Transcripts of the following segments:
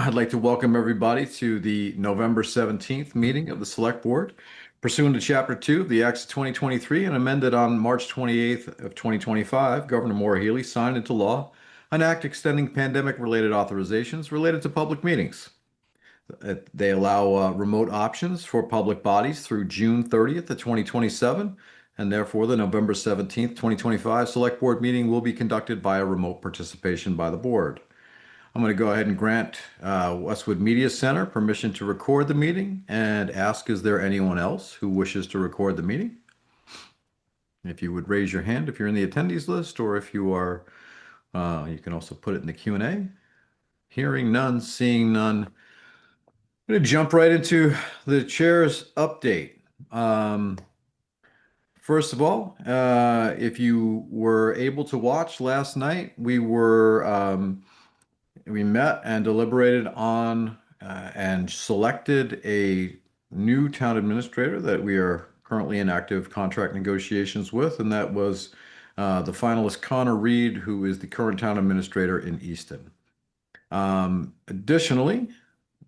I'd like to welcome everybody to the November 17th meeting of the Select Board. Pursuant to Chapter 2 of the Acts of 2023 and amended on March 28th of 2025, Governor Maura Healey signed into law an act extending pandemic-related authorizations related to public meetings. They allow remote options for public bodies through June 30th of 2027, and therefore the November 17th, 2025 Select Board meeting will be conducted via remote participation by the board. I'm going to go ahead and grant Westwood Media Center permission to record the meeting and ask, is there anyone else who wishes to record the meeting? If you would raise your hand if you're in the attendees list, or if you are, you can also put it in the Q&A. Hearing none, seeing none. I'm going to jump right into the chair's update. First of all, if you were able to watch last night, we met and deliberated on and selected a new town administrator that we are currently in active contract negotiations with, and that was the finalist Connor Reed, who is the current town administrator in Easton. Additionally,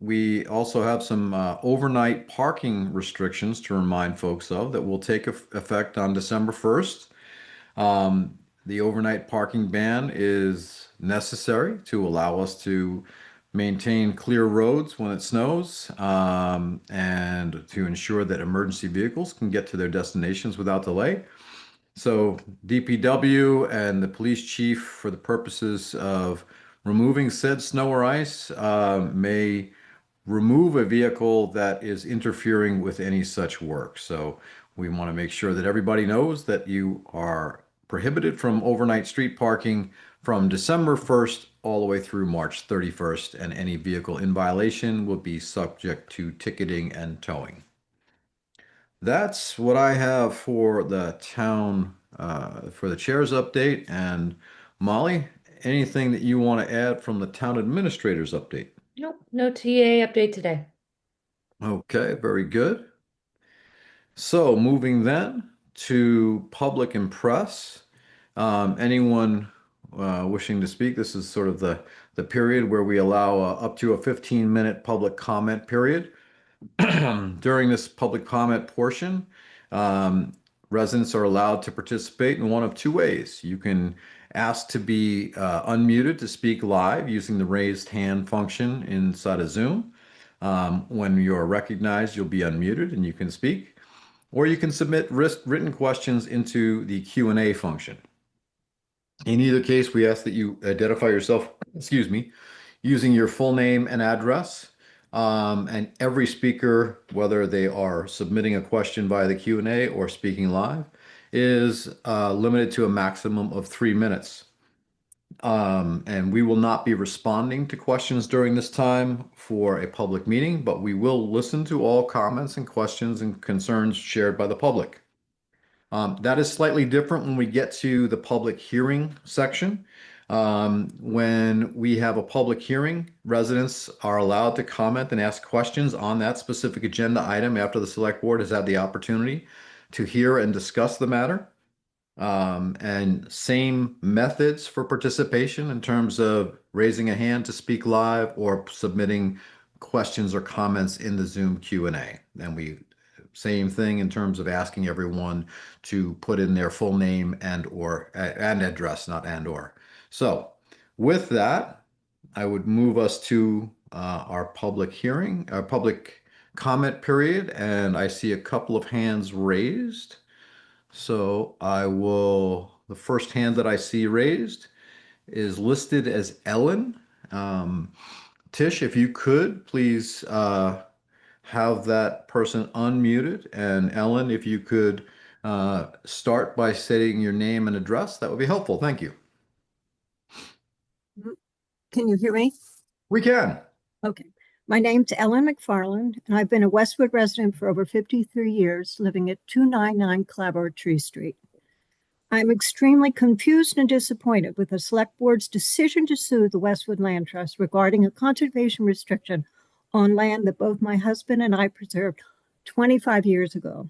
we also have some overnight parking restrictions to remind folks of that will take effect on December 1st. The overnight parking ban is necessary to allow us to maintain clear roads when it snows, and to ensure that emergency vehicles can get to their destinations without delay. So DPW and the police chief, for the purposes of removing said snow or ice, may remove a vehicle that is interfering with any such work. So we want to make sure that everybody knows that you are prohibited from overnight street parking from December 1st all the way through March 31st, and any vehicle in violation will be subject to ticketing and towing. That's what I have for the town, for the chair's update. And Molly, anything that you want to add from the town administrator's update? Nope, no TA update today. Okay, very good. So moving then to public and press. Anyone wishing to speak, this is sort of the period where we allow up to a 15-minute public comment period. During this public comment portion, residents are allowed to participate in one of two ways. You can ask to be unmuted to speak live using the raised hand function inside of Zoom. When you're recognized, you'll be unmuted and you can speak. Or you can submit written questions into the Q&A function. In either case, we ask that you identify yourself, excuse me, using your full name and address. And every speaker, whether they are submitting a question via the Q&A or speaking live, is limited to a maximum of 3 minutes. And we will not be responding to questions during this time for a public meeting, but we will listen to all comments and questions and concerns shared by the public. That is slightly different when we get to the public hearing section. When we have a public hearing, residents are allowed to comment and ask questions on that specific agenda item after the select board has had the opportunity to hear and discuss the matter. And same methods for participation in terms of raising a hand to speak live or submitting questions or comments in the Zoom Q&A. And same thing in terms of asking everyone to put in their full name and address, not and or. So with that, I would move us to our public hearing, our public comment period, and I see a couple of hands raised. So the first hand that I see raised is listed as Ellen. Tish, if you could, please have that person unmuted. And Ellen, if you could start by stating your name and address, that would be helpful. Thank you. Can you hear me? We can. Okay. My name's Ellen McFarland, and I've been a Westwood resident for over 53 years, living at 299 Clabber Tree Street. I'm extremely confused and disappointed with the Select Board's decision to sue the Westwood Land Trust regarding a conservation restriction on land that both my husband and I preserved 25 years ago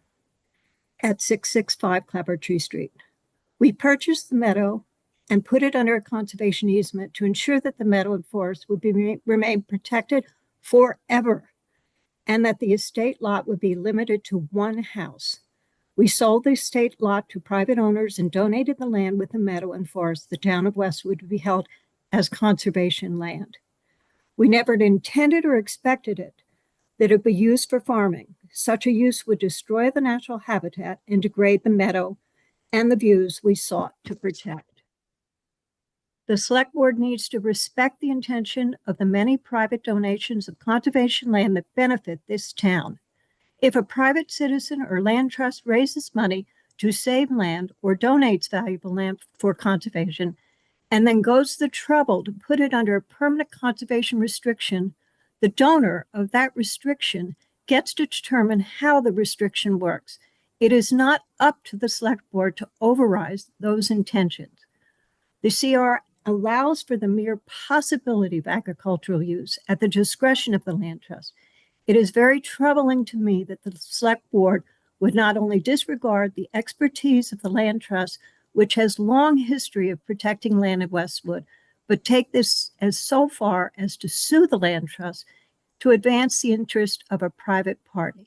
at 665 Clabber Tree Street. We purchased the meadow and put it under a conservation easement to ensure that the meadow and forest would remain protected forever, and that the estate lot would be limited to one house. We sold the estate lot to private owners and donated the land with the meadow and forest. The town of Westwood to be held as conservation land. We never intended or expected that it would be used for farming. Such a use would destroy the natural habitat and degrade the meadow and the views we sought to protect. The select board needs to respect the intention of the many private donations of conservation land that benefit this town. If a private citizen or land trust raises money to save land or donates valuable land for conservation, and then goes to the trouble to put it under a permanent conservation restriction, the donor of that restriction gets to determine how the restriction works. It is not up to the select board to override those intentions. The CR allows for the mere possibility of agricultural use at the discretion of the land trust. It is very troubling to me that the select board would not only disregard the expertise of the land trust, which has long history of protecting land in Westwood, but take this as so far as to sue the land trust to advance the interest of a private party.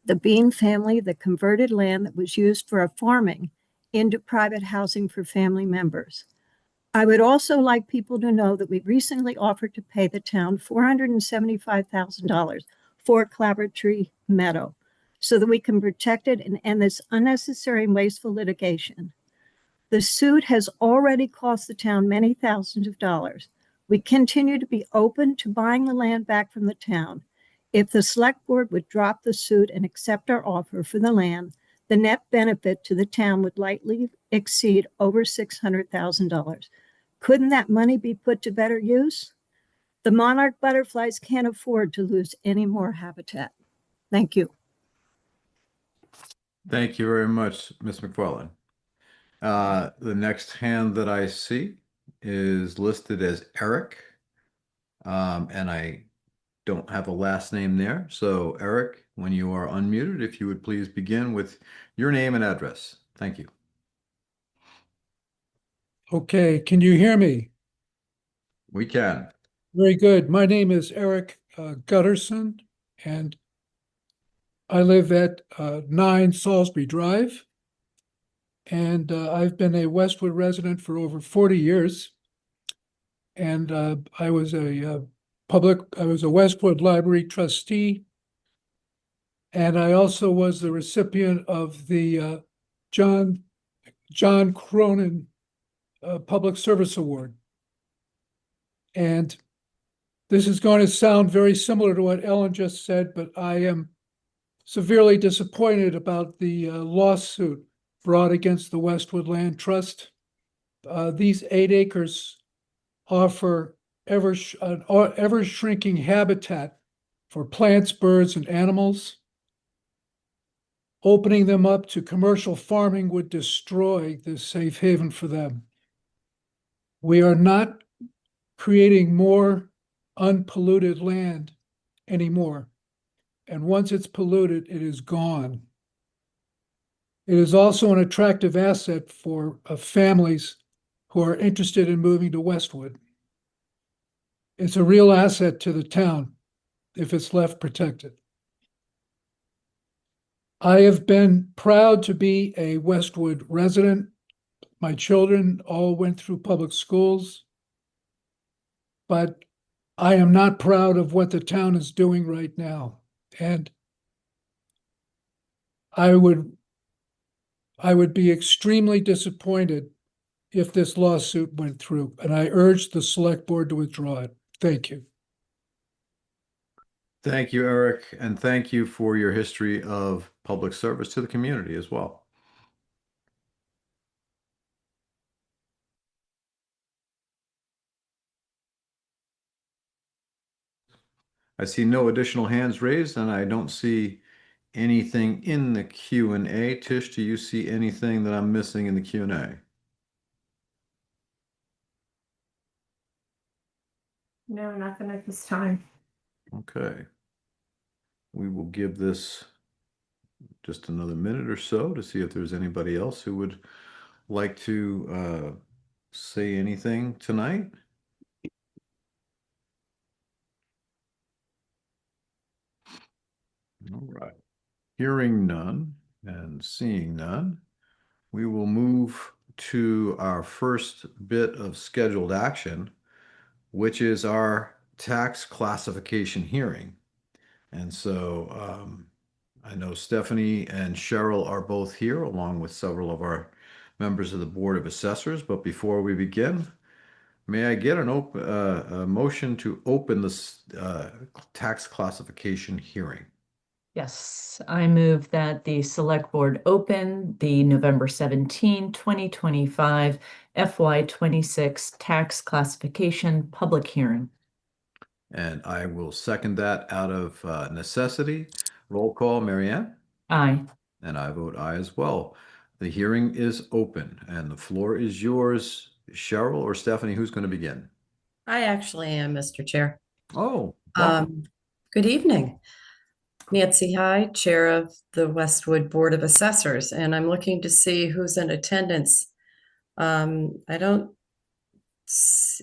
The Bean family that converted land that was used for a farming into private housing for family members. I would also like people to know that we recently offered to pay the town $475,000 for Clabber Tree Meadow so that we can protect it and end this unnecessary and wasteful litigation. The suit has already cost the town many thousands of dollars. We continue to be open to buying the land back from the town. If the select board would drop the suit and accept our offer for the land, the net benefit to the town would likely exceed over $600,000. Couldn't that money be put to better use? The monarch butterflies can't afford to lose any more habitat. Thank you. Thank you very much, Ms. McFarland. The next hand that I see is listed as Eric, and I don't have a last name there. So Eric, when you are unmuted, if you would please begin with your name and address. Thank you. Okay, can you hear me? We can. Very good. My name is Eric Gutterson, and I live at 9 Salisbury Drive. And I've been a Westwood resident for over 40 years. And I was a Westwood Library trustee. And I also was the recipient of the John Cronin Public Service Award. And this is going to sound very similar to what Ellen just said, but I am severely disappointed about the lawsuit brought against the Westwood Land Trust. These 8 acres offer ever shrinking habitat for plants, birds, and animals. Opening them up to commercial farming would destroy this safe haven for them. We are not creating more unpolluted land anymore. And once it's polluted, it is gone. It is also an attractive asset for families who are interested in moving to Westwood. It's a real asset to the town if it's left protected. I have been proud to be a Westwood resident. My children all went through public schools, but I am not proud of what the town is doing right now. And I would be extremely disappointed if this lawsuit went through, and I urge the select board to withdraw it. Thank you. Thank you, Eric, and thank you for your history of public service to the community as well. I see no additional hands raised, and I don't see anything in the Q&A. Tish, do you see anything that I'm missing in the Q&A? No, nothing at this time. Okay. We will give this just another minute or so to see if there's anybody else who would like to say anything tonight? All right. Hearing none and seeing none, we will move to our first bit of scheduled action, which is our tax classification hearing. And so I know Stephanie and Cheryl are both here, along with several of our members of the Board of Assessors. But before we begin, may I get a motion to open this tax classification hearing? Yes, I move that the Select Board open the November 17, 2025 FY26 tax classification public hearing. And I will second that out of necessity. Roll call, Marianne? Aye. And I vote aye as well. The hearing is open and the floor is yours. Cheryl or Stephanie, who's going to begin? I actually am, Mr. Chair. Oh, welcome. Good evening. Nancy High, Chair of the Westwood Board of Assessors, and I'm looking to see who's in attendance. I don't,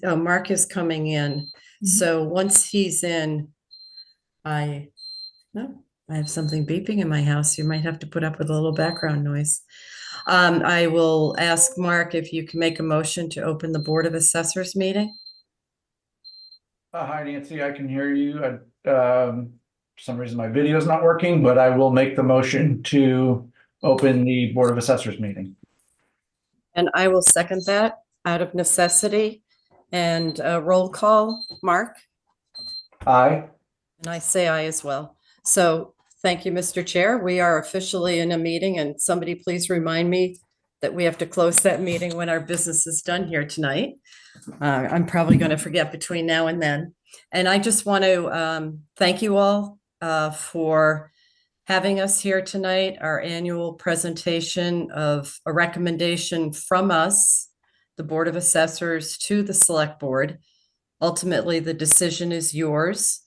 oh, Mark is coming in. So once he's in, no, I have something beeping in my house. You might have to put up with a little background noise. I will ask Mark if you can make a motion to open the Board of Assessors meeting. Hi, Nancy, I can hear you. For some reason my video is not working, but I will make the motion to open the Board of Assessors meeting. And I will second that out of necessity. And roll call, Mark? Aye. And I say aye as well. So thank you, Mr. Chair. We are officially in a meeting, and somebody please remind me that we have to close that meeting when our business is done here tonight. I'm probably going to forget between now and then. And I just want to thank you all for having us here tonight, our annual presentation of a recommendation from us, the Board of Assessors, to the Select Board. Ultimately, the decision is yours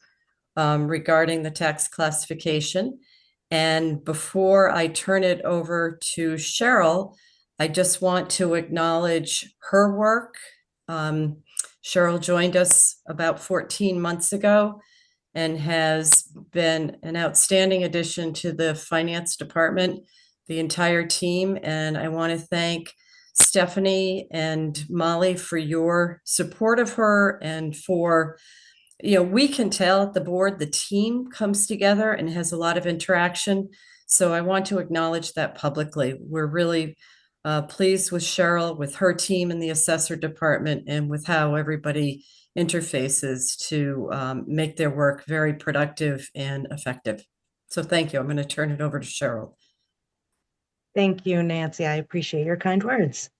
regarding the tax classification. And before I turn it over to Cheryl, I just want to acknowledge her work. Cheryl joined us about 14 months ago and has been an outstanding addition to the finance department, the entire team. And I want to thank Stephanie and Molly for your support of her and for, we can tell at the board, the team comes together and has a lot of interaction. So I want to acknowledge that publicly. We're really pleased with Cheryl, with her team in the assessor department, and with how everybody interfaces to make their work very productive and effective. So thank you. I'm going to turn it over to Cheryl. Thank you, Nancy. I appreciate your kind words.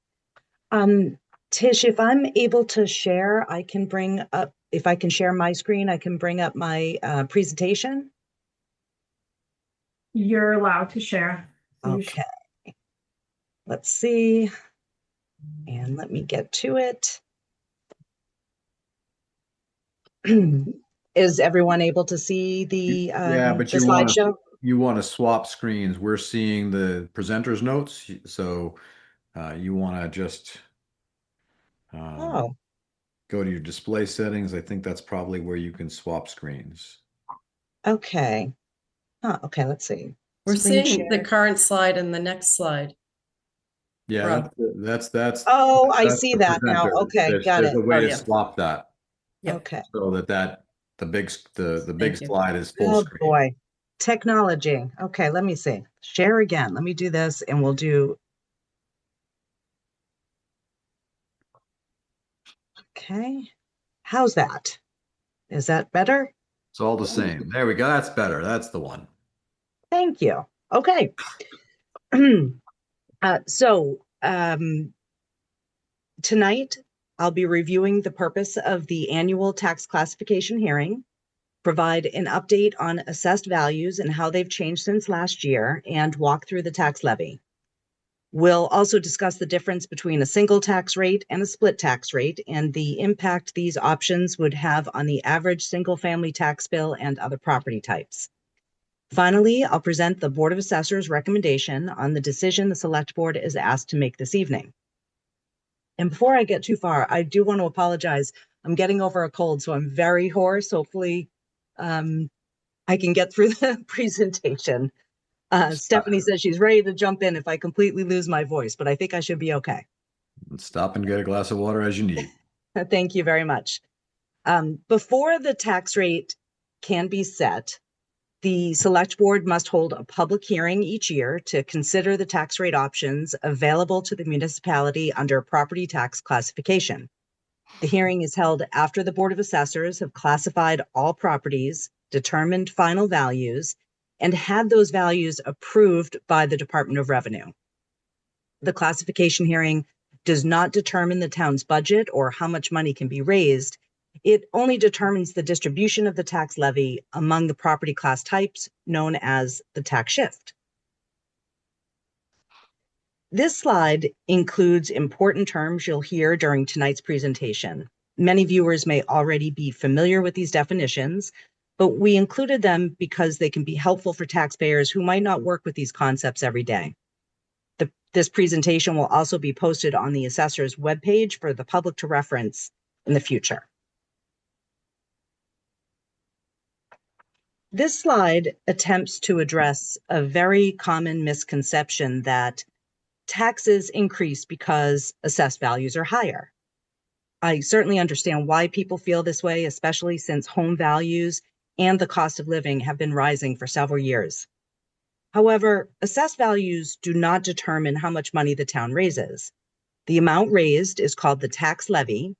Tish, if I'm able to share, I can bring up, if I can share my screen, I can bring up my presentation. You're allowed to share. Okay. Let's see. And let me get to it. Is everyone able to see the but the slideshow? You want to swap screens. We're seeing the presenter's notes, so you want to just Oh, go to your display settings. I think that's probably where you can swap screens. okay. Okay, let's see. We're Screen seeing the share. current slide and the next slide. Yeah, Rob. that's Oh, I that's see the that now. presenter. Okay, got There's it. a way Oh, to yeah. swap that Yep. Okay. so that the big Thank you. slide is full Oh screen. boy. Technology. Okay, let me see. Share again. Let me do this and we'll do. Okay. How's that? Is that better? It's all the same. There we go. That's better. That's the one. Thank you. Okay. Tonight I'll be reviewing the purpose of the annual tax classification hearing, provide an update on assessed values and how they've changed since last year, and walk through the tax levy. We'll also discuss the difference between a single tax rate and a split tax rate and the impact these options would have on the average single-family tax bill and other property types. Finally, I'll present the Board of Assessors recommendation on the decision the Select Board is asked to make this evening. And before I get too far, I do want to apologize. I'm getting over a cold, so I'm very hoarse. Hopefully, I can get through the presentation. Stephanie says she's ready to jump in if I completely lose my voice, but I think I should be okay. Stop and get a glass of water as you need. Thank you very much. Before the tax rate can be set, the select board must hold a public hearing each year to consider the tax rate options available to the municipality under property tax classification. The hearing is held after the Board of Assessors have classified all properties, determined final values, and had those values approved by the Department of Revenue. The classification hearing does not determine the town's budget or how much money can be raised. It only determines the distribution of the tax levy among the property class types known as the tax shift. This slide includes important terms you'll hear during tonight's presentation. Many viewers may already be familiar with these definitions, but we included them because they can be helpful for taxpayers who might not work with these concepts every day. This presentation will also be posted on the assessor's webpage for the public to reference in the future. This slide attempts to address a very common misconception that taxes increase because assessed values are higher. I certainly understand why people feel this way, especially since home values and the cost of living have been rising for several years. However, assessed values do not determine how much money the town raises. The amount raised is called the tax levy,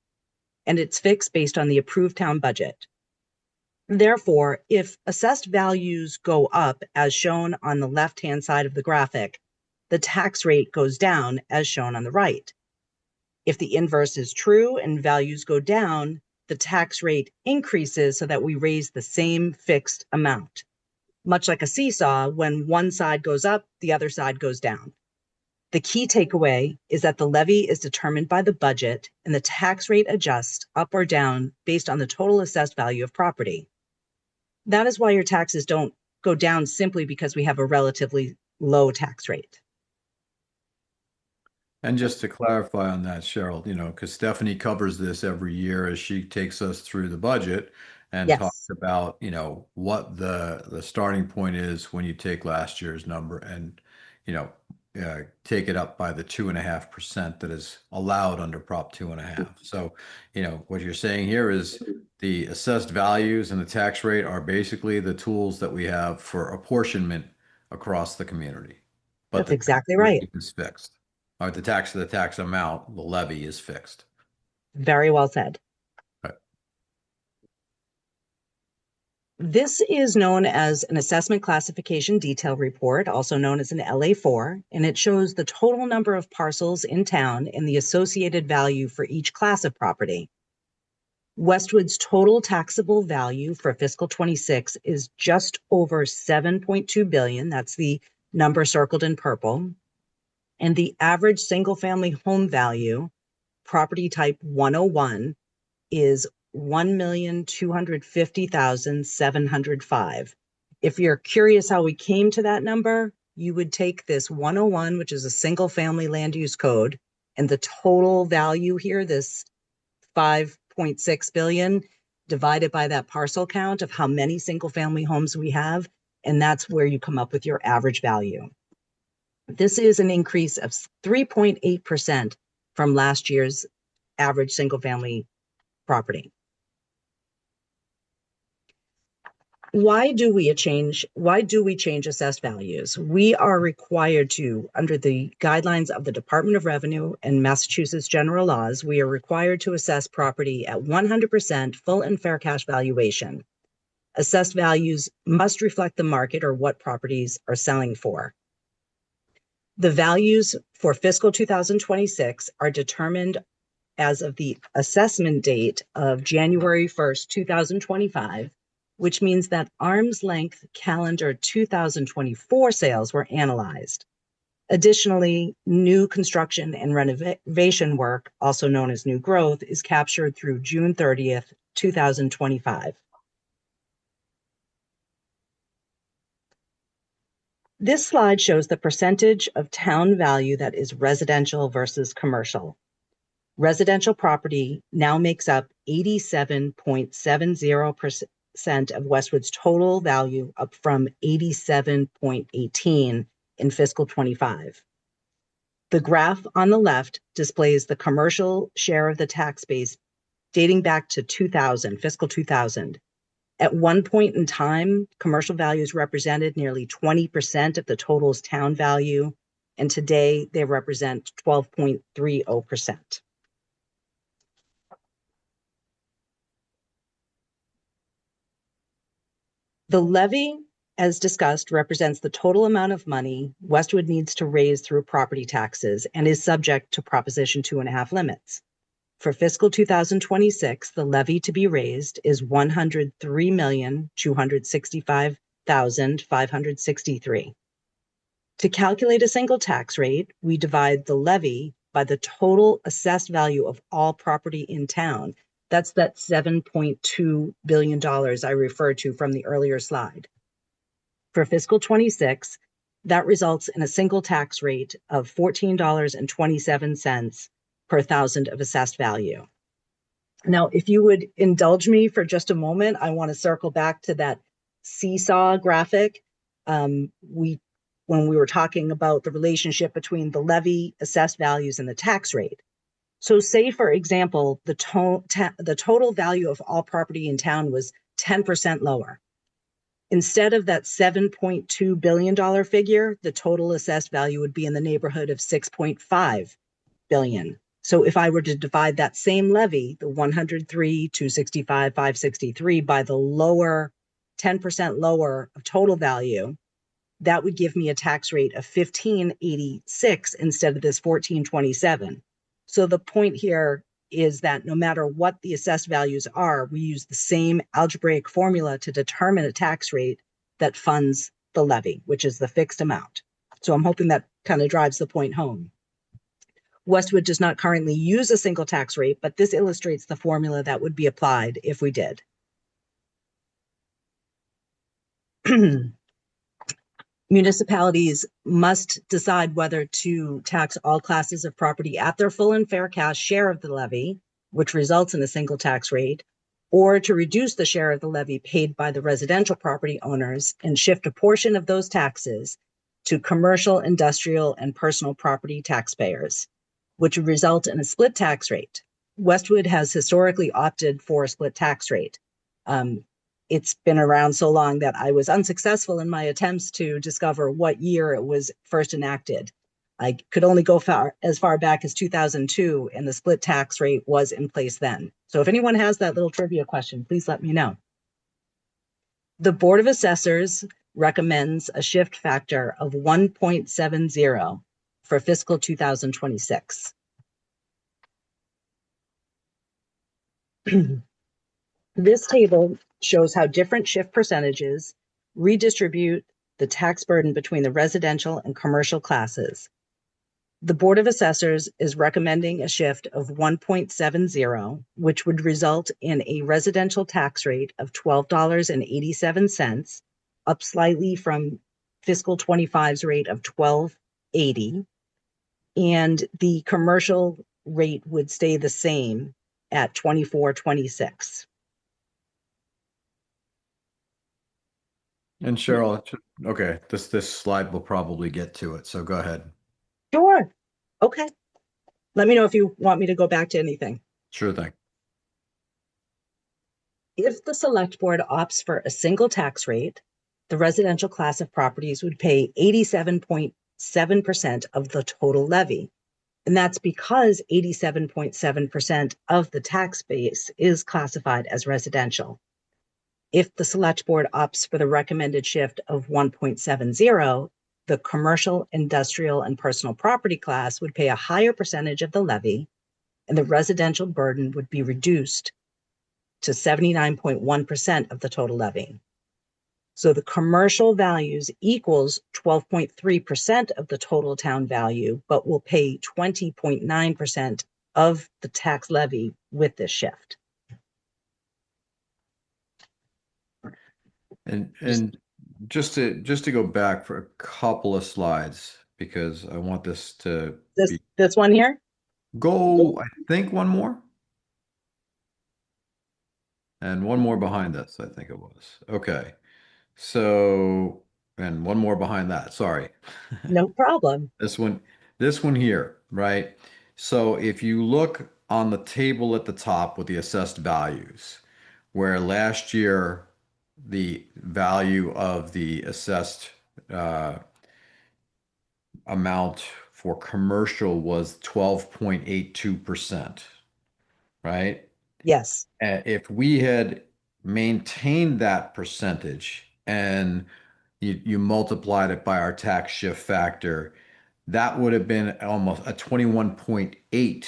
and it's fixed based on the approved town budget. Therefore, if assessed values go up, as shown on the left-hand side of the graphic, the tax rate goes down, as shown on the right. If the inverse is true and values go down, the tax rate increases so that we raise the same fixed amount. Much like a seesaw, when one side goes up, the other side goes down. The key takeaway is that the levy is determined by the budget and the tax rate adjusts up or down based on the total assessed value of property. That is why your taxes don't go down simply because we have a relatively low tax rate. And just to clarify on that, Cheryl, you know, because Stephanie covers this every year as she takes us through the budget and talks Yes, about, you know, what the starting point is when you take last year's number and, you know, take it up by the 2.5% that is allowed under Prop 2.5. So, you know, what you're saying here is the assessed values and the tax rate are basically the tools that we have for apportionment across the community. But that's the tax exactly right. rate is fixed. Or the tax amount, the levy is fixed. Very well said. Right. This is known as an assessment classification detail report, also known as an LA4, and it shows the total number of parcels in town and the associated value for each class of property. Westwood's total taxable value for fiscal 26 is just over 7.2 billion. That's the number circled in purple. And the average single-family home value, property type 101, is 1,250,705. If you're curious how we came to that number, you would take this 101, which is a single-family land use code, and the total value here, this 5.6 billion, divided by that parcel count of how many single-family homes we have, and that's where you come up with your average value. This is an increase of 3.8% from last year's average single-family property. Why do we change assessed values? We are required to, under the guidelines of the Department of Revenue and Massachusetts general laws, we are required to assess property at 100% full and fair cash valuation. Assessed values must reflect the market or what properties are selling for. The values for fiscal 2026 are determined as of the assessment date of January 1st, 2025, which means that arm's length calendar 2024 sales were analyzed. Additionally, new construction and renovation work, also known as new growth, is captured through June 30th, 2025. This slide shows the percentage of town value that is residential versus commercial. Residential property now makes up 87.70% of Westwood's total value, up from 87.18 in fiscal 25. The graph on the left displays the commercial share of the tax base dating back to 2000, fiscal 2000. At one point in time, commercial values represented nearly 20% of the total's town value, and today they represent 12.30%. The levy, as discussed, represents the total amount of money Westwood needs to raise through property taxes and is subject to Proposition 2.5 limits. For fiscal 2026, the levy to be raised is $103,265,563. To calculate a single tax rate, we divide the levy by the total assessed value of all property in town. That's that $7.2 billion I referred to from the earlier slide. For fiscal 26, that results in a single tax rate of $14.27 per thousand of assessed value. Now, if you would indulge me for just a moment, I want to circle back to that seesaw graphic. When we were talking about the relationship between the levy, assessed values, and the tax rate. So say, for example, the total value of all property in town was 10% lower. Instead of that $7.2 billion figure, the total assessed value would be in the neighborhood of $6.5 billion. So if I were to divide that same levy, the 103,265,563 by the lower 10% lower of total value, that would give me a tax rate of 1586 instead of this 1427. So the point here is that no matter what the assessed values are, we use the same algebraic formula to determine a tax rate that funds the levy, which is the fixed amount. So I'm hoping that kind of drives the point home. Westwood does not currently use a single tax rate, but this illustrates the formula that would be applied if we did. Municipalities must decide whether to tax all classes of property at their full and fair cash share of the levy, which results in a single tax rate, or to reduce the share of the levy paid by the residential property owners and shift a portion of those taxes to commercial, industrial, and personal property taxpayers, which would result in a split tax rate. Westwood has historically opted for a split tax rate. It's been around so long that I was unsuccessful in my attempts to discover what year it was first enacted. I could only go as far back as 2002, and the split tax rate was in place then. So if anyone has that little trivia question, please let me know. The Board of Assessors recommends a shift factor of 1.70 for fiscal 2026. This table shows how different shift percentages redistribute the tax burden between the residential and commercial classes. The Board of Assessors is recommending a shift of 1.70, which would result in a residential tax rate of $12.87, up slightly from fiscal 25's rate of $12.80, and the commercial rate would stay the same at $24.26. And Cheryl, okay, this slide will probably get to it, so go ahead. Sure. Okay. Let me know if you want me to go back to anything. Sure thing. If the select board opts for a single tax rate, the residential class of properties would pay 87.7% of the total levy. And that's because 87.7% of the tax base is classified as residential. If the select board opts for the recommended shift of 1.70, the commercial, industrial, and personal property class would pay a higher percentage of the levy, and the residential burden would be reduced to 79.1% of the total levy. So the commercial values equals 12.3% of the total town value, but will pay 20.9% of the tax levy with this shift. And just to go back for a couple of slides, because I want this to be This one here? Go, I think one more. And one more behind this, I think it was. Okay. So, and one more behind that. Sorry. No problem. This one here, right? So if you look on the table at the top with the assessed values, where last year the value of the assessed uh, amount for commercial was 12.82%, right? Yes. If we had maintained that percentage and you multiplied it by our tax shift factor, that would have been almost a 21.8, $21.80,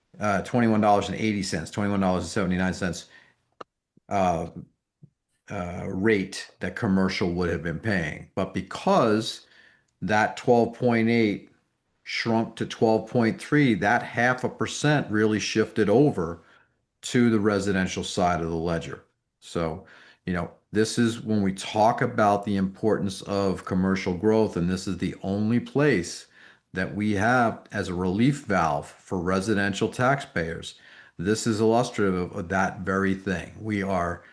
$21.79 uh, rate that commercial would have been paying. But because that 12.8 shrunk to 12.3, that 0.5% really shifted over to the residential side of the ledger. So, this is when we talk about the importance of commercial growth, and this is the only place that we have as a relief valve for residential taxpayers. This is illustrative of that very thing. We are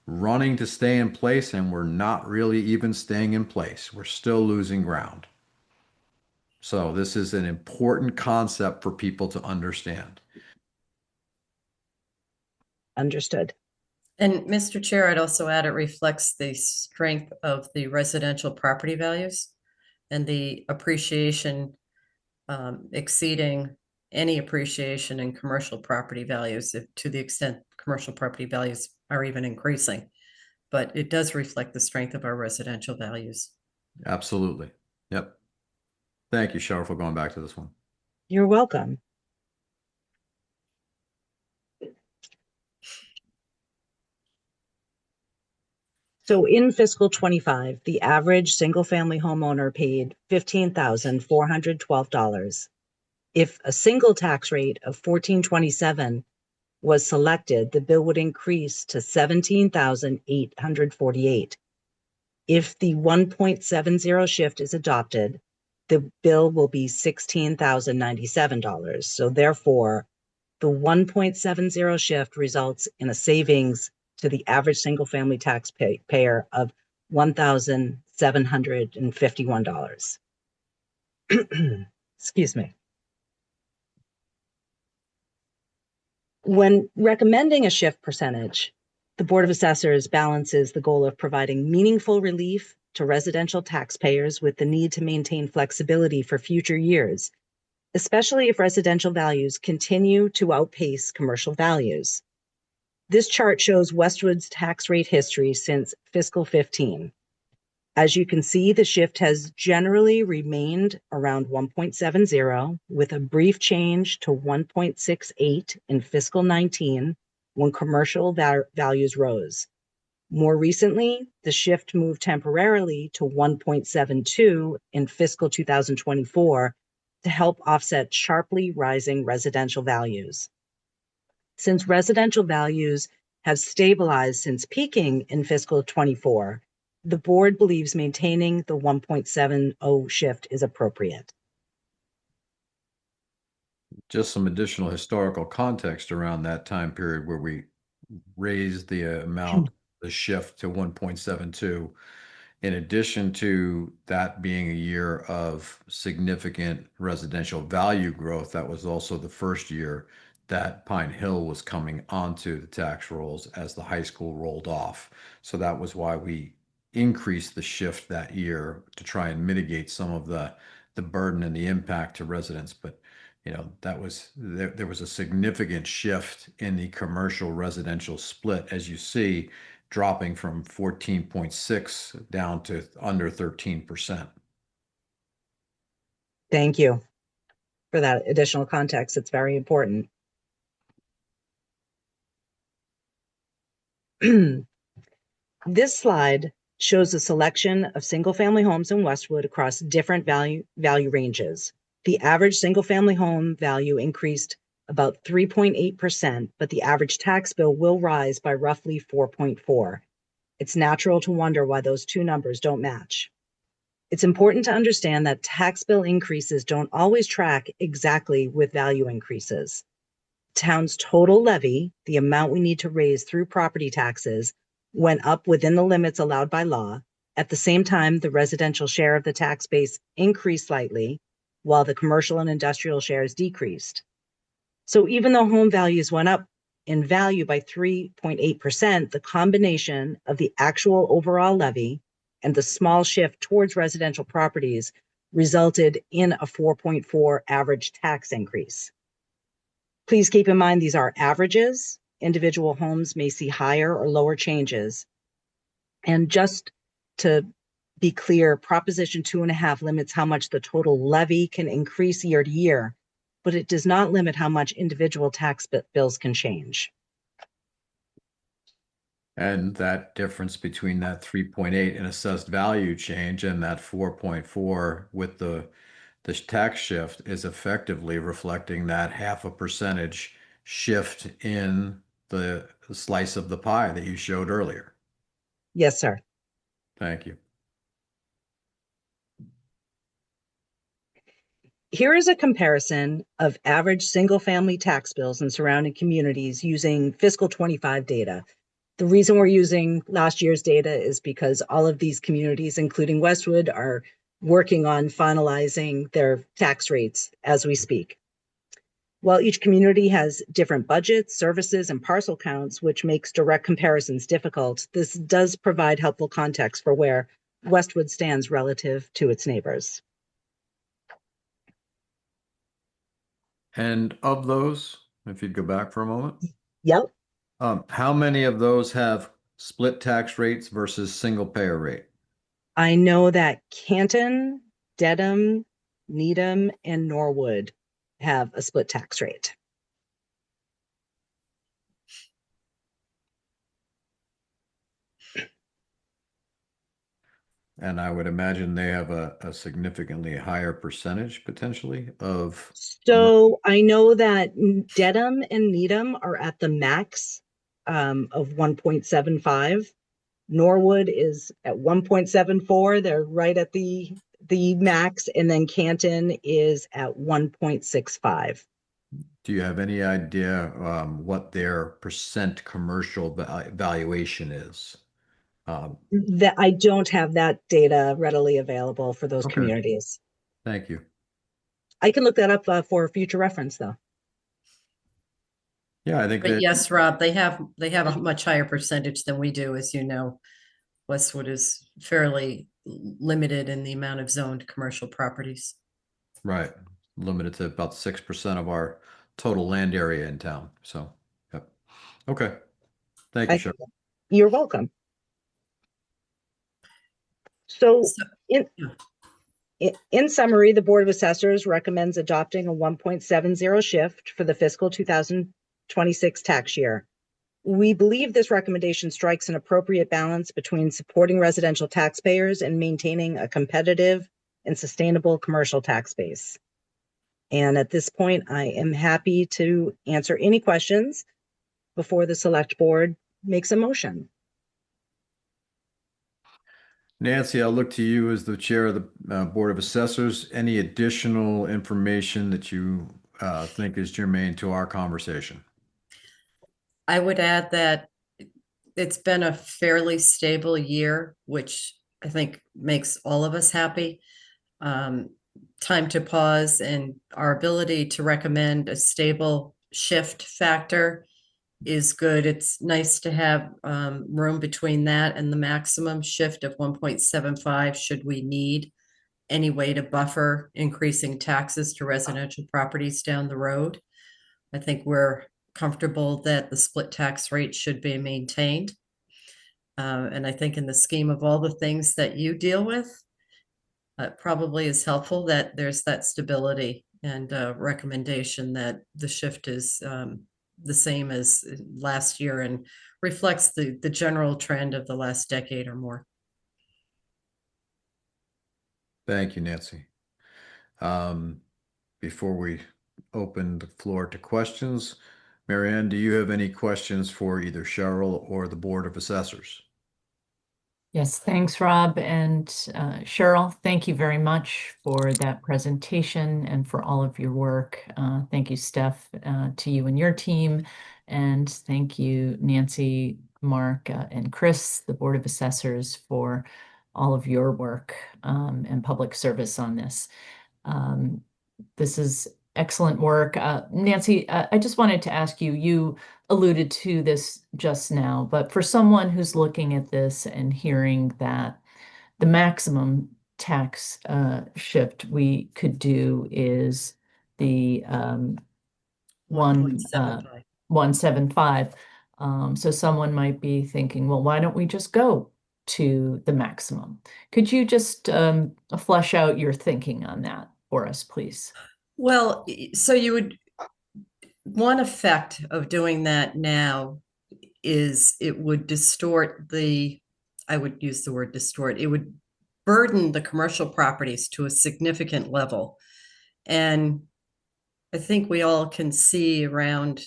running to stay in place, and we're not really even staying in place. We're still losing ground. So, this is an important concept for people to understand. Understood. And Mr. Chair, I'd also add it reflects the strength of the residential property values and the appreciation exceeding any appreciation in commercial property values, to the extent commercial property values are even increasing. But it does reflect the strength of our residential values. Absolutely. Yep. Thank you, Cheryl, for going back to this one. You're welcome. So in fiscal 25, the average single-family homeowner paid $15,412. If a single tax rate of $14.27 was selected, the bill would increase to $17,848. If the 1.70 shift is adopted, the bill will be $16,097. So therefore, the 1.70 shift results in a savings to the average single-family taxpayer of $1,751. Excuse me. When recommending a shift percentage, the Board of Assessors balances the goal of providing meaningful relief to residential taxpayers with the need to maintain flexibility for future years, especially if residential values continue to outpace commercial values. This chart shows Westwood's tax rate history since fiscal 15. As you can see, the shift has generally remained around 1.70, with a brief change to 1.68 in fiscal 19 when commercial values rose. More recently, the shift moved temporarily to 1.72 in fiscal 2024 to help offset sharply rising residential values. Since residential values have stabilized since peaking in fiscal 24, the board believes maintaining the 1.70 shift is appropriate. Just some additional historical context around that time period where we raised the amount, the shift to 1.72. In addition to that being a year of significant residential value growth, that was also the first year that Pine Hill was coming onto the tax rolls as the high school rolled off. So that was why we increased the shift that year to try and mitigate some of the burden and the impact to residents. But that was there was a significant shift in the commercial residential split, as you see, dropping from 14.6 down to under 13%. Thank you for that additional context. It's very important. This slide shows a selection of single-family homes in Westwood across different value ranges. The average single-family home value increased about 3.8%, but the average tax bill will rise by roughly 4.4. It's natural to wonder why those two numbers don't match. It's important to understand that tax bill increases don't always track exactly with value increases. Town's total levy, the amount we need to raise through property taxes, went up within the limits allowed by law. At the same time, the residential share of the tax base increased slightly, while the commercial and industrial shares decreased. So even though home values went up in value by 3.8%, the combination of the actual overall levy and the small shift towards residential properties resulted in a 4.4 average tax increase. Please keep in mind these are averages. Individual homes may see higher or lower changes. And just to be clear, Proposition 2.5 limits how much the total levy can increase year to year, but it does not limit how much individual tax bills can change. And that difference between that 3.8 in assessed value change and that 4.4 with the tax shift is effectively reflecting that 0.5% shift in the slice of the pie that you showed earlier. Yes, sir. Thank you. Here is a comparison of average single-family tax bills in surrounding communities using fiscal 25 data. The reason we're using last year's data is because all of these communities, including Westwood, are working on finalizing their tax rates as we speak. While each community has different budgets, services, and parcel counts, which makes direct comparisons difficult, this does provide helpful context for where Westwood stands relative to its neighbors. And of those, if you'd go back for a moment, Yep. how many of those have split tax rates versus single payer rate? I know that Canton, Dedham, Needham, and Norwood have a split tax rate. And I would imagine they have a significantly higher percentage potentially of. So I know that Dedham and Needham are at the max of 1.75. Norwood is at 1.74. They're right at the max, and then Canton is at 1.65. Do you have any idea what their percent commercial valuation is? That I don't have that data readily available for those Okay. communities. Thank you. I can look that up for future reference, though. Yeah, I think But that. yes, Rob, they have a much higher percentage than we do, as you know. Westwood is fairly limited in the amount of zoned commercial properties. Right. Limited to about 6% of our total land area in town. So, yep. Okay. Thank you, Sheriff. You're welcome. So So- in summary, the Board of Assessors recommends adopting a 1.70 shift for the fiscal 2026 tax year. We believe this recommendation strikes an appropriate balance between supporting residential taxpayers and maintaining a competitive and sustainable commercial tax base. And at this point, I am happy to answer any questions before the Select Board makes a motion. Nancy, I'll look to you as the chair of the Board of Assessors. Any additional information that you think is germane to our conversation? I would add that it's been a fairly stable year, which I think makes all of us happy. Time to pause, and our ability to recommend a stable shift factor is good. It's nice to have room between that and the maximum shift of 1.75 should we need any way to buffer increasing taxes to residential properties down the road. I think we're comfortable that the split tax rate should be maintained. And I think in the scheme of all the things that you deal with, it probably is helpful that there's that stability and recommendation that the shift is the same as last year and reflects the general trend of the last decade or more. Thank you, Nancy. Before we open the floor to questions, Marianne, do you have any questions for either Cheryl or the Board of Assessors? Yes, thanks, Rob. And Cheryl, thank you very much for that presentation and for all of your work. Thank you, Steph, to you and your team. And thank you, Nancy, Mark, and Chris, the Board of Assessors, for all of your work and public service on this. This is excellent work. Nancy, I just wanted to ask you, you alluded to this just now, but for someone who's looking at this and hearing that the maximum tax shift we could do is the 1.75. 175. So someone might be thinking, well, why don't we just go to the maximum? Could you just flesh out your thinking on that for us, please? Well, so you would, one effect of doing that now is it would distort I would use the word distort, it would burden the commercial properties to a significant level. And I think we all can see around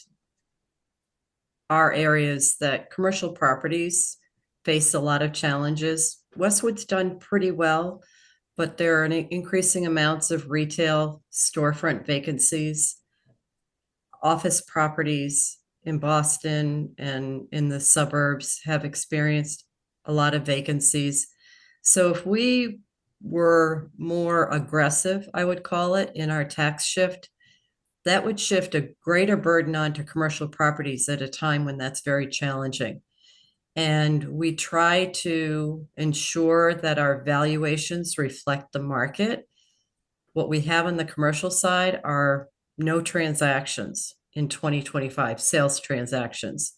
our areas that commercial properties face a lot of challenges. Westwood's done pretty well, but there are increasing amounts of retail storefront vacancies. Office properties in Boston and in the suburbs have experienced a lot of vacancies. So if we were more aggressive, I would call it, in our tax shift, that would shift a greater burden onto commercial properties at a time when that's very challenging. And we try to ensure that our valuations reflect the market. What we have on the commercial side are no transactions in 2025, sales transactions.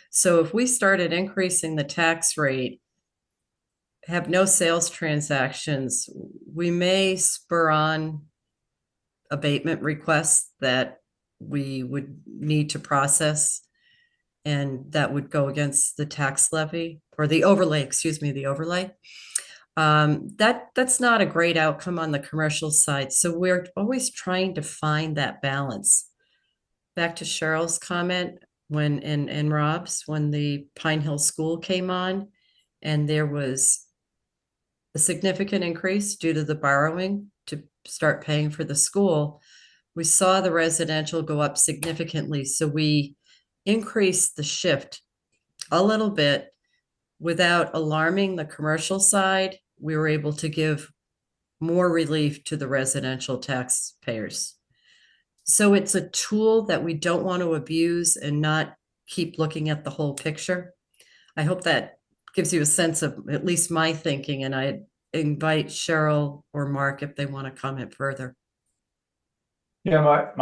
So if we started increasing the tax rate, have no sales transactions, we may spur on abatement requests that we would need to process, and that would go against the tax levy or the overlay, excuse me, the overlay. That's not a great outcome on the commercial side. So we're always trying to find that balance. Back to Cheryl's comment and Rob's, when the Pine Hill School came on and there was a significant increase due to the borrowing to start paying for the school, we saw the residential go up significantly. So we increased the shift a little bit without alarming the commercial side. We were able to give more relief to the residential taxpayers. So it's a tool that we don't want to abuse and not keep looking at the whole picture. I hope that gives you a sense of at least my thinking, and I invite Cheryl or Mark if they want to comment further. Yeah,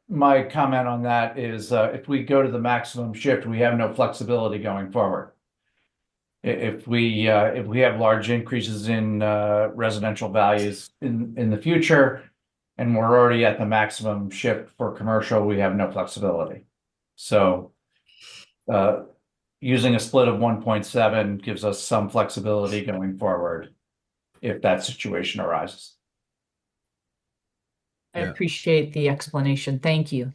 my comment on that is if we go to the maximum shift, we have no flexibility going forward. If we have large increases in residential values in the future, and we're already at the maximum shift for commercial, we have no flexibility. So using a split of 1.7 gives us some flexibility going forward if that situation arises. I Yeah. appreciate the explanation. Thank you.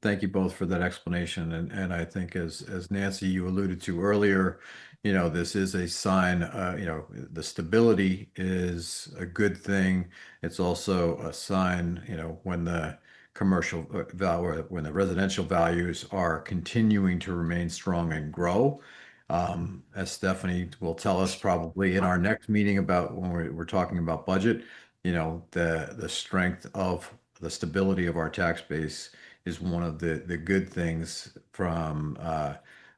Thank you both for that explanation. And I think as Nancy, you alluded to earlier, this is a sign, the stability is a good thing. It's also a sign, when the commercial value, when the residential values are continuing to remain strong and grow. As Stephanie will tell us probably in our next meeting about when we're talking about budget, the strength of the stability of our tax base is one of the good things from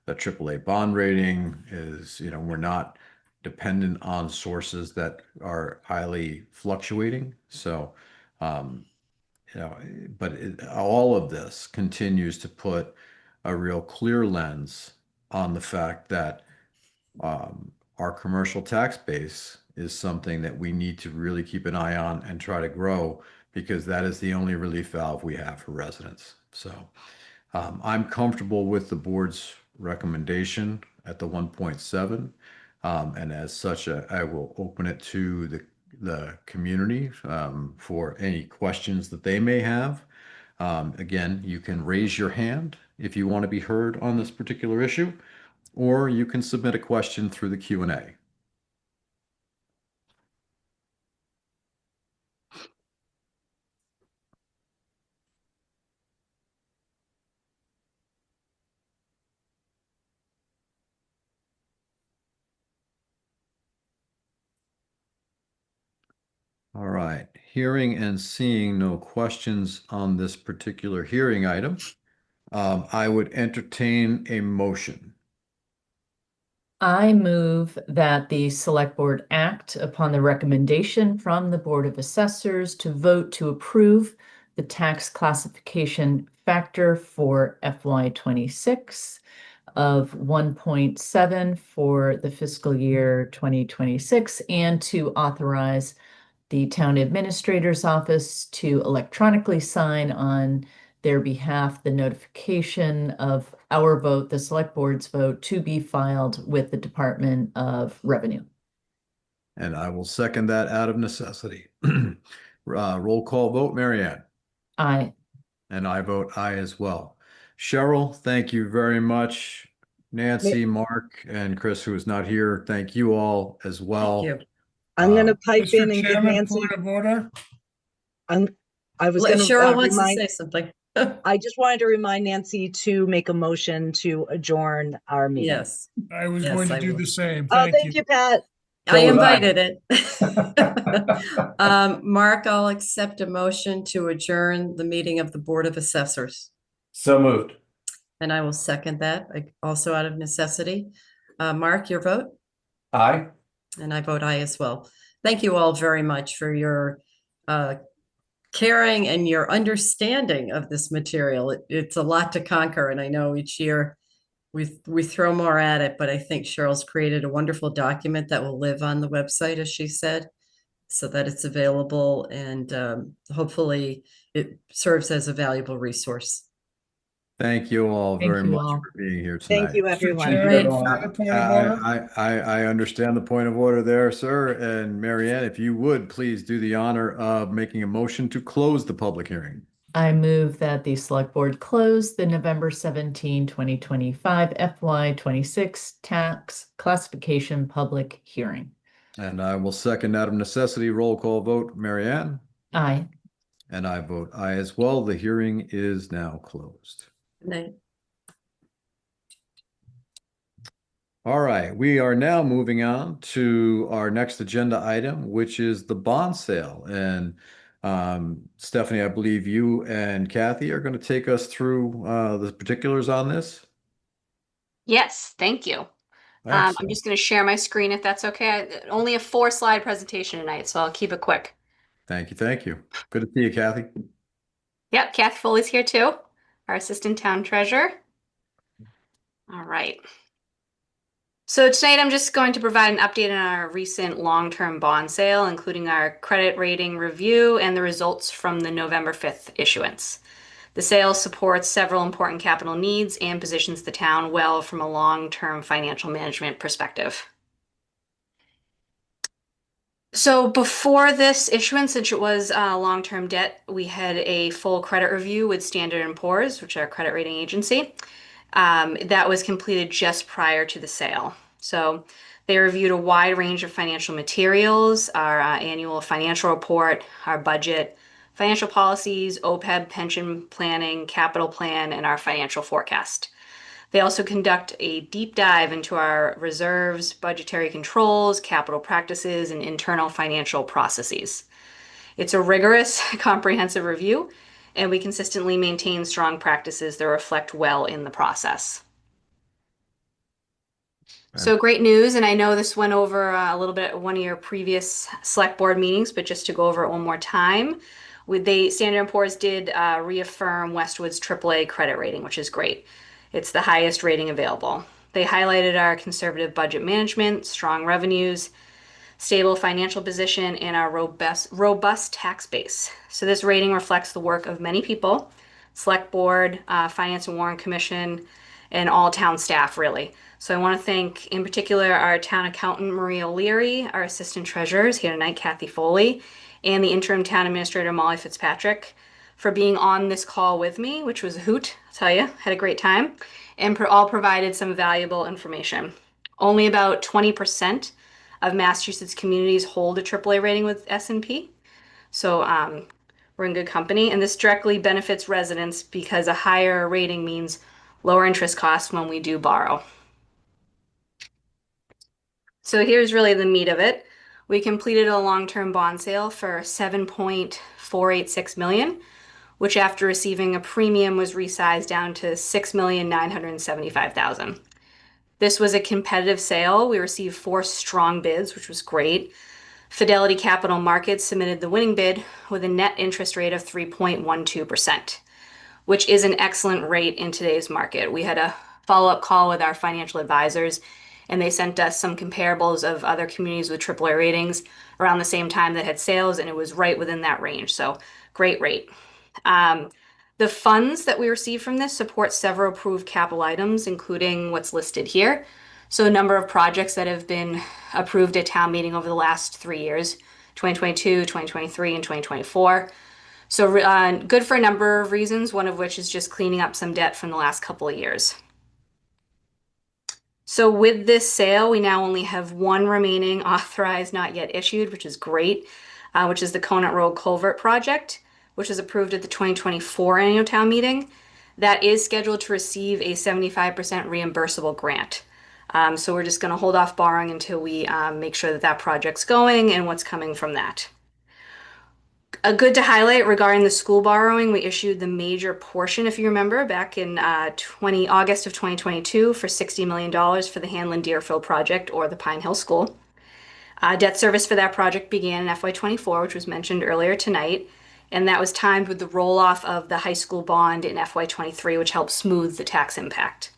the AAA bond rating is, we're not dependent on sources that are highly fluctuating. So, but all of this continues to put a real clear lens on the fact that our commercial tax base is something that we need to really keep an eye on and try to grow, because that is the only relief valve we have for residents. So I'm comfortable with the board's recommendation at the 1.7. And as such, I will open it to the community for any questions that they may have. Again, you can raise your hand if you want to be heard on this particular issue. or you can submit a question through the Q&A. All right, hearing and seeing no questions on this particular hearing item, I would entertain a motion. I move that the Select Board act upon the recommendation from the Board of Assessors to vote to approve the tax classification factor for FY 26 of 1.7 for the fiscal year 2026, and to authorize the town administrator's office to electronically sign on their behalf the notification of our vote, the select board's vote, to be filed with the Department of Revenue. And I will second that out of necessity. Roll call vote, Marianne. Aye. And I vote aye as well. Cheryl, thank you very much. Nancy, Mark, and Chris, who is not here, thank you all as well. Thank you. I'm gonna pipe in Mr. and give Chairman, Nancy, point of order. I was gonna Cheryl wants to remind, say something. I just wanted to remind Nancy to make a motion to adjourn our meeting. Yes, I was Yes, going to I do will. the same. Oh, Thank you. thank you, Pat. I So was I. invited it. Mark, I'll accept a motion to adjourn the meeting of the Board of Assessors. So moved. And I will second that, also out of necessity. Mark, your vote? Aye. And I vote aye as well. Thank you all very much for your caring and your understanding of this material. It's a lot to conquer, and I know each year we throw more at it, but I think Cheryl's created a wonderful document that will live on the website, as she said, so that it's available, and hopefully it serves as a valuable resource. Thank you all Thank very you much all. for being here tonight. Thank you, Mr. everyone. Chairman, everyone. further point of order. I understand the point of order there, sir. And Marianne, if you would, please do the honor of making a motion to close the public hearing. I move that the Select Board close the November 17, 2025 FY 26 tax classification public hearing. And I will second out of necessity. Roll call vote, Marianne. Aye. And I vote aye as well. The hearing is now closed. Good night. All right, we are now moving on to our next agenda item, which is the bond sale. And Stephanie, I believe you and Kathy are going to take us through the particulars on this. Yes, thank you. I'm just going to share my screen if that's okay. Only a 4-slide presentation tonight, so I'll keep it quick. Thank you. Thank you. Good to see you, Kathy. Yep, Kathy Foley's here too, our assistant town treasurer. All right. So tonight I'm just going to provide an update on our recent long-term bond sale, including our credit rating review and the results from the November 5th issuance. The sale supports several important capital needs and positions the town well from a long-term financial management perspective. So before this issuance, since it was long-term debt, we had a full credit review with Standard & Poor's, which is our credit rating agency. That was completed just prior to the sale. So they reviewed a wide range of financial materials, our annual financial report, our budget, financial policies, OPEB pension planning, capital plan, and our financial forecast. They also conduct a deep dive into our reserves, budgetary controls, capital practices, and internal financial processes. It's a rigorous, comprehensive review, and we consistently maintain strong practices that reflect well in the process. So great news, and I know this went over a little bit at one of your previous select board meetings, but just to go over it one more time, Standard & Poor's did reaffirm Westwood's AAA credit rating, which is great. It's the highest rating available. They highlighted our conservative budget management, strong revenues, stable financial position, and our robust tax base. So this rating reflects the work of many people, Select Board, Finance and Warrant Commission, and all town staff, really. So I want to thank, in particular, our town accountant, Maria O'Leary, our assistant treasurers here tonight, Kathy Foley, and the interim town administrator, Molly Fitzpatrick, for being on this call with me, which was a hoot, I'll tell you, had a great time, and all provided some valuable information. Only about 20% of Massachusetts communities hold a AAA rating with S&P. So we're in good company, and this directly benefits residents because a higher rating means lower interest costs when we do borrow. So here's really the meat of it. We completed a long-term bond sale for $7.486 million, which after receiving a premium was resized down to $6,975,000. This was a competitive sale. We received 4 strong bids, which was great. Fidelity Capital Markets submitted the winning bid with a net interest rate of 3.12%, which is an excellent rate in today's market. We had a follow-up call with our financial advisors, and they sent us some comparables of other communities with AAA ratings around the same time that had sales, and it was right within that range. So great rate. The funds that we received from this support several approved capital items, including what's listed here. So a number of projects that have been approved at town meeting over the last 3 years, 2022, 2023, and 2024. So good for a number of reasons, one of which is just cleaning up some debt from the last couple of years. So with this sale, we now only have one remaining authorized, not yet issued, which is great, which is the Conant Road Culvert Project, which was approved at the 2024 annual town meeting. That is scheduled to receive a 75% reimbursable grant. So we're just going to hold off borrowing until we make sure that that project's going and what's coming from that. Good to highlight regarding the school borrowing, we issued the major portion, if you remember, back in August of 2022 for $60 million for the Hanlon Deerfield project or the Pine Hill School. Debt service for that project began in FY24, which was mentioned earlier tonight, and that was timed with the roll-off of the high school bond in FY23, which helped smooth the tax impact.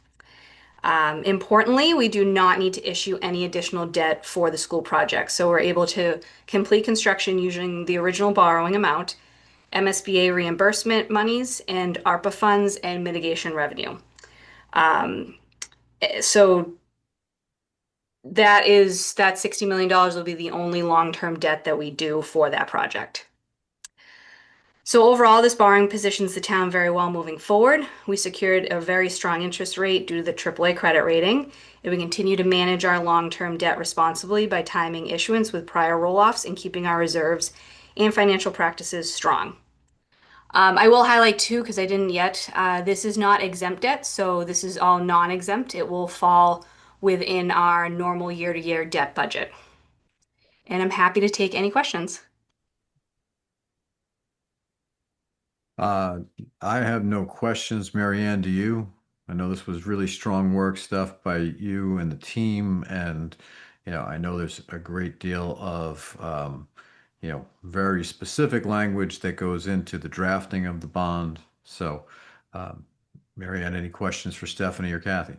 Importantly, we do not need to issue any additional debt for the school project. So we're able to complete construction using the original borrowing amount, MSBA reimbursement monies, and ARPA funds and mitigation revenue. So that $60 million will be the only long-term debt that we do for that project. So overall, this borrowing positions the town very well moving forward. We secured a very strong interest rate due to the AAA credit rating, and we continue to manage our long-term debt responsibly by timing issuance with prior roll-offs and keeping our reserves and financial practices strong. I will highlight too, because I didn't yet, this is not exempt debt, so this is all non-exempt. It will fall within our normal year-to-year debt budget. And I'm happy to take any questions. I have no questions. Mary Ann, do you? I know this was really strong work stuff by you and the team, and I know there's a great deal of very specific language that goes into the drafting of the bond. So, Mary Ann, any questions for Stephanie or Kathy?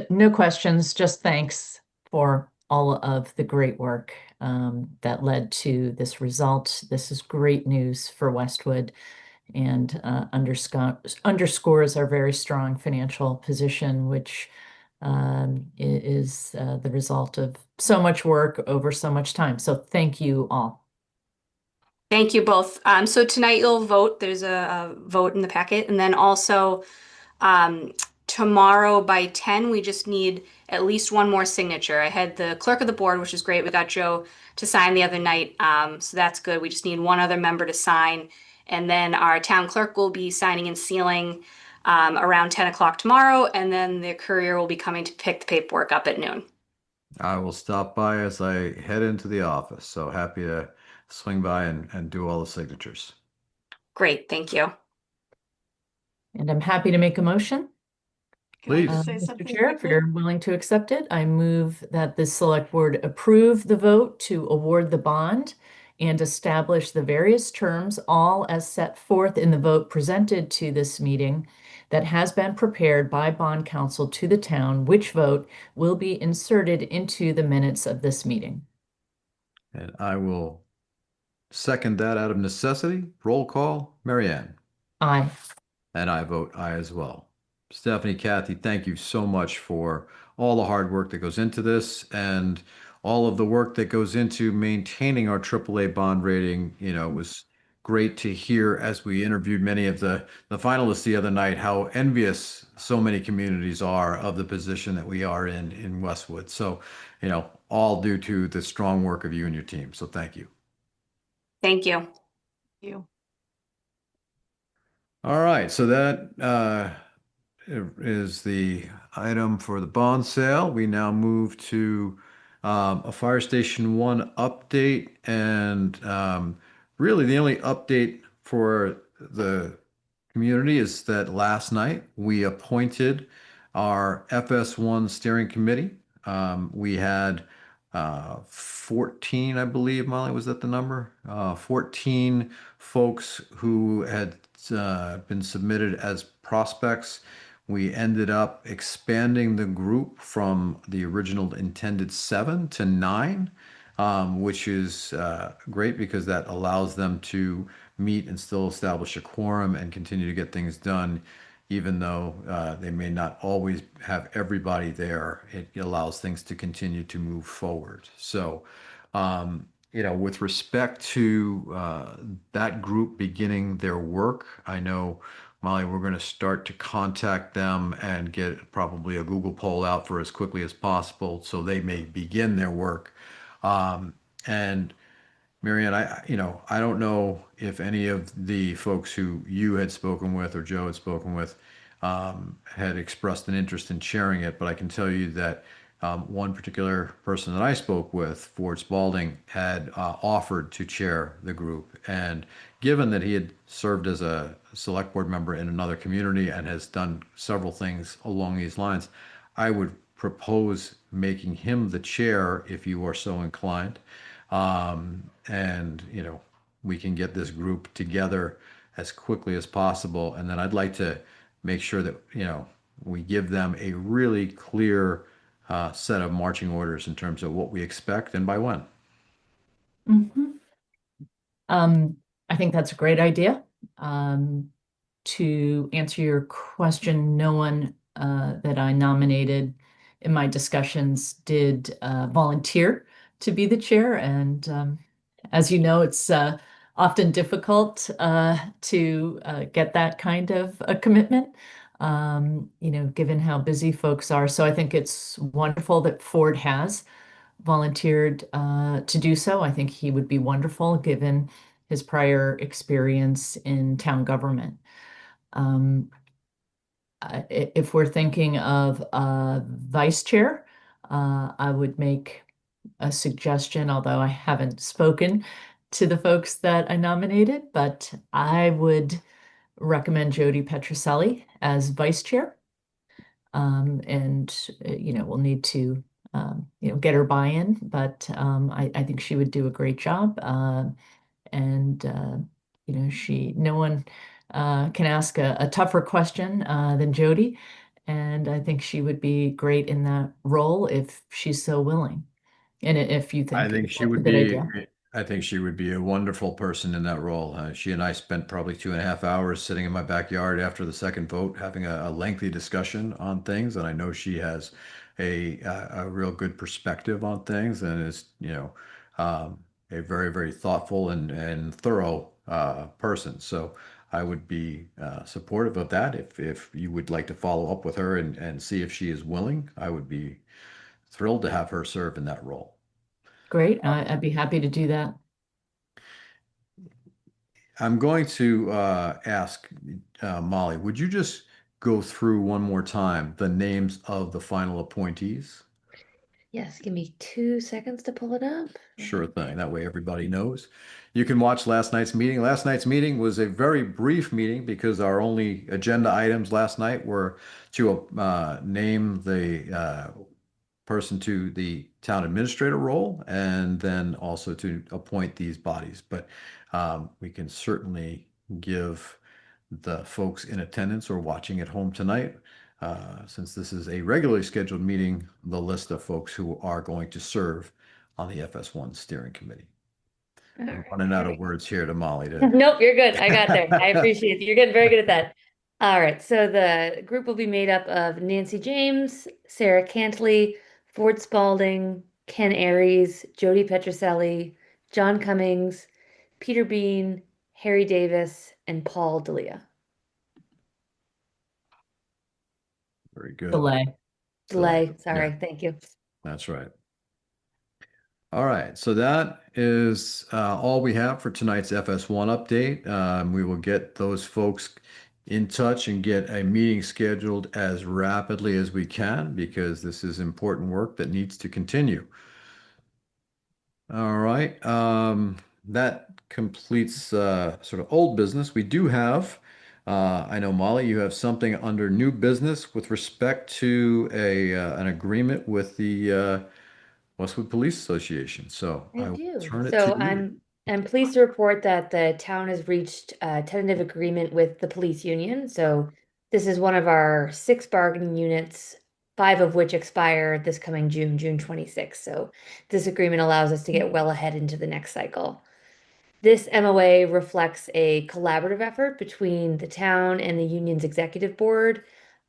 No questions, just thanks for all of the great work that led to this result. This is great news for Westwood and underscores our very strong financial position, which is the result of so much work over so much time. So thank you all. Thank you both. So tonight you'll vote. There's a vote in the packet. And then also tomorrow by 10, we just need at least one more signature. I had the clerk of the board, which is great. We got Joe to sign the other night. So that's good. We just need one other member to sign. And then our town clerk will be signing and sealing around 10 o'clock tomorrow. And then the courier will be coming to pick the paperwork up at noon. I will stop by as I head into the office. So happy to swing by and do all the signatures. Great. Thank you. And I'm happy to make a motion. Please. Mr. Chair, if you're willing to accept it, I move that the select board approve the vote to award the bond and establish the various terms, all as set forth in the vote presented to this meeting that has been prepared by bond counsel to the town, which vote will be inserted into the minutes of this meeting. And I will second that out of necessity. Roll call, Mary Ann. Aye. And I vote aye as well. Stephanie, Kathy, thank you so much for all the hard work that goes into this and all of the work that goes into maintaining our AAA bond rating. It was great to hear as we interviewed many of the finalists the other night, how envious so many communities are of the position that we are in Westwood. So, all due to the strong work of you and your team. So thank you. Thank you. You. All right, so that is the item for the bond sale. We now move to a Fire Station 1 update. And really, the only update for the community is that last night we appointed our FS1 steering committee. We had 14, I believe, Molly, was that the number? 14 folks who had been submitted as prospects. We ended up expanding the group from the original intended 7 to 9, which is great because that allows them to meet and still establish a quorum and continue to get things done, even though they may not always have everybody there. It allows things to continue to move forward. So, with respect to that group beginning their work, I know, Molly, we're going to start to contact them and get probably a Google poll out for as quickly as possible so they may begin their work. And Marianne, I don't know if any of the folks who you had spoken with or Joe had spoken with had expressed an interest in sharing it, but I can tell you that one particular person that I spoke with, Ford Spalding, had offered to chair the group. And given that he had served as a select board member in another community and has done several things along these lines, I would propose making him the chair if you are so inclined. And we can get this group together as quickly as possible. And then I'd like to make sure that, we give them a really clear set of marching orders in terms of what we expect and by when. Mhm. I think that's a great idea. To answer your question, no one that I nominated in my discussions did volunteer to be the chair. And as you know, it's often difficult to get that kind of a commitment, given how busy folks are. So I think it's wonderful that Ford has volunteered to do so. I think he would be wonderful given his prior experience in town government. If we're thinking of a vice chair, I would make a suggestion, although I haven't spoken to the folks that I nominated, but I would recommend Jody Petroselli as vice chair. And we'll need to get her buy-in, but I think she would do a great job. And no one can ask a tougher question than Jody, and I think she would be great in that role if she's so willing. And if you think I think she that's a would good be, idea. I think she would be a wonderful person in that role. She and I spent probably 2.5 hours sitting in my backyard after the second vote, having a lengthy discussion on things. And I know she has a real good perspective on things and is, a very, very thoughtful and thorough person. So I would be supportive of that. If you would like to follow up with her and see if she is willing, I would be thrilled to have her serve in that role. Great. I'd be happy to do that. I'm going to ask Molly, would you just go through one more time the names of the final appointees? Yes, give me 2 seconds to pull it up. Sure thing. That way everybody knows. You can watch last night's meeting. Last night's meeting was a very brief meeting because our only agenda items last night were to name the person to the town administrator role and then also to appoint these bodies. But we can certainly give the folks in attendance or watching at home tonight, since this is a regularly scheduled meeting, the list of folks who are going to serve on the FS1 steering committee. All I'm right, running out here of we words here to Molly to. Nope, you're good. I got there. I appreciate it. You're getting very good at that. All right, so the group will be made up of Nancy James, Sarah Cantley, Ford Spalding, Ken Aries, Jody Petroselli, John Cummings, Peter Bean, Harry Davis, and Paul D'Elia. Very good. Delay. Delay, Yeah. sorry, thank you. That's right. All right, so that is all we have for tonight's FS1 update. We will get those folks in touch and get a meeting scheduled as rapidly as we can because this is important work that needs to continue. All right, that completes sort of old business. We do have, I know Molly, you have something under new business with respect to an agreement with the Westwood Police Association. So I I will do. turn it So to you. I'm pleased to report that the town has reached a tentative agreement with the police union. So this is one of our 6 bargaining units, 5 of which expire this coming June, June 26th. So this agreement allows us to get well ahead into the next cycle. This MOA reflects a collaborative effort between the town and the union's executive board.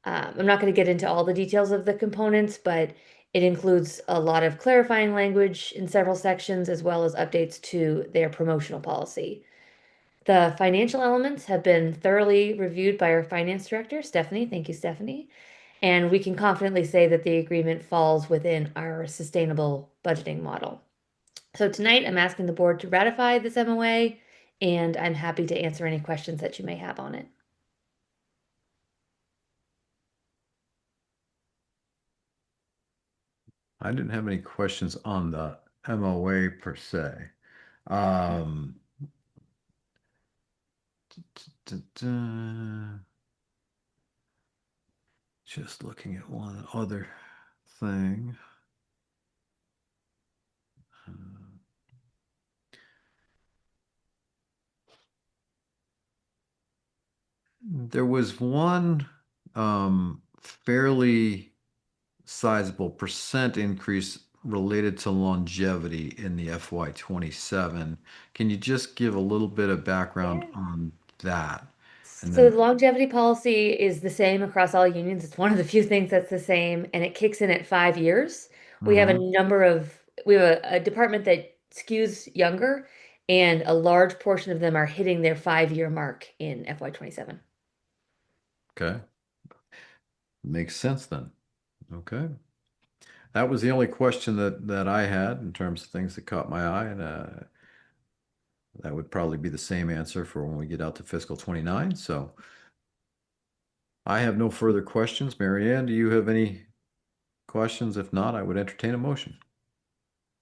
I'm not going to get into all the details of the components, but it includes a lot of clarifying language in several sections, as well as updates to their promotional policy. The financial elements have been thoroughly reviewed by our finance director, Stephanie. Thank you, Stephanie. And we can confidently say that the agreement falls within our sustainable budgeting model. So tonight, I'm asking the board to ratify this MOA, and I'm happy to answer any questions that you may have on it. I didn't have any questions on the MOA per se. Um, Just looking at one other thing. There was one fairly sizable percent increase related to longevity in the FY27. Can you just give a little bit of background Yeah. on that? And So then, the longevity policy is the same across all unions. It's one of the few things that's the same, and it kicks in at 5 years. We have we have a department that skews younger, and a large portion of them are hitting their 5-year mark in FY27. okay, makes sense then. Okay. That was the only question that I had in terms of things that caught my eye, and that would probably be the same answer for when we get out to fiscal 29. So I have no further questions. Mary Ann, do you have any questions? If not, I would entertain a motion.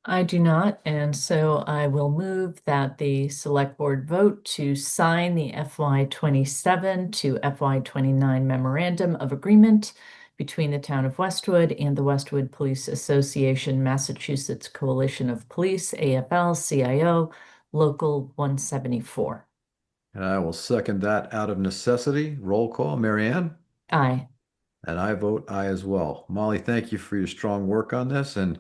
I do not, and so I will move that the select board vote to sign the FY27 to FY29 memorandum of agreement between the town of Westwood and the Westwood Police Association, Massachusetts Coalition of Police, AFL-CIO, Local 174. And I will second that out of necessity. Roll call. Mary Ann? Aye. And I vote aye as well. Molly, thank you for your strong work on this, and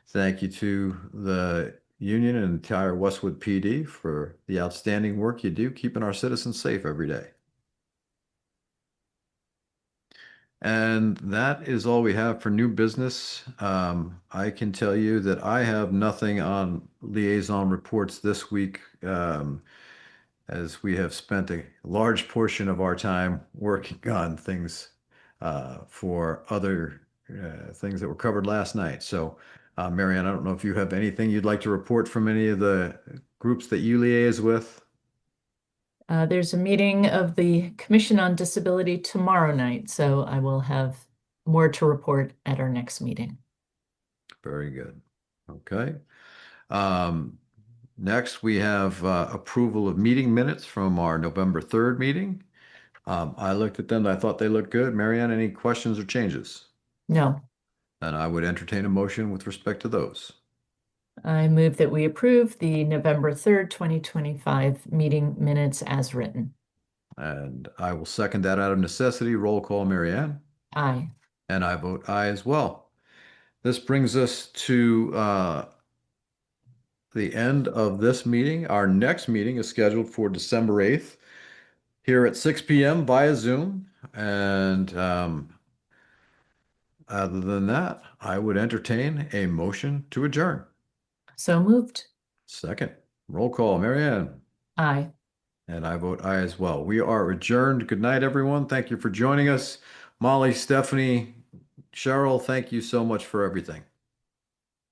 thank you to the union and entire Westwood PD for the outstanding work you do keeping our citizens safe every day. And that is all we have for new business. I can tell you that I have nothing on liaison reports this week, as we have spent a large portion of our time working on things for other things that were covered last night. So, Marianne, I don't know if you have anything you'd like to report from any of the groups that you liaise with. There's a meeting of the Commission on Disability tomorrow night, so I will have more to report at our next meeting. Very good. Okay. Next, we have approval of meeting minutes from our November 3rd meeting. I looked at them. I thought they looked good. Marianne, any questions or changes? No. And I would entertain a motion with respect to those. I move that we approve the November 3rd, 2025 meeting minutes as written. And I will second that out of necessity. Roll call, Marianne. Aye. And I vote aye as well. This brings us to the end of this meeting. Our next meeting is scheduled for December 8th here at 6 p.m. via Zoom. And other than that, I would entertain a motion to adjourn. So moved. Second. Roll call, Marianne. Aye. And I vote aye as well. We are adjourned. Good night, everyone. Thank you for joining us. Molly, Stephanie, Cheryl, thank you so much for everything.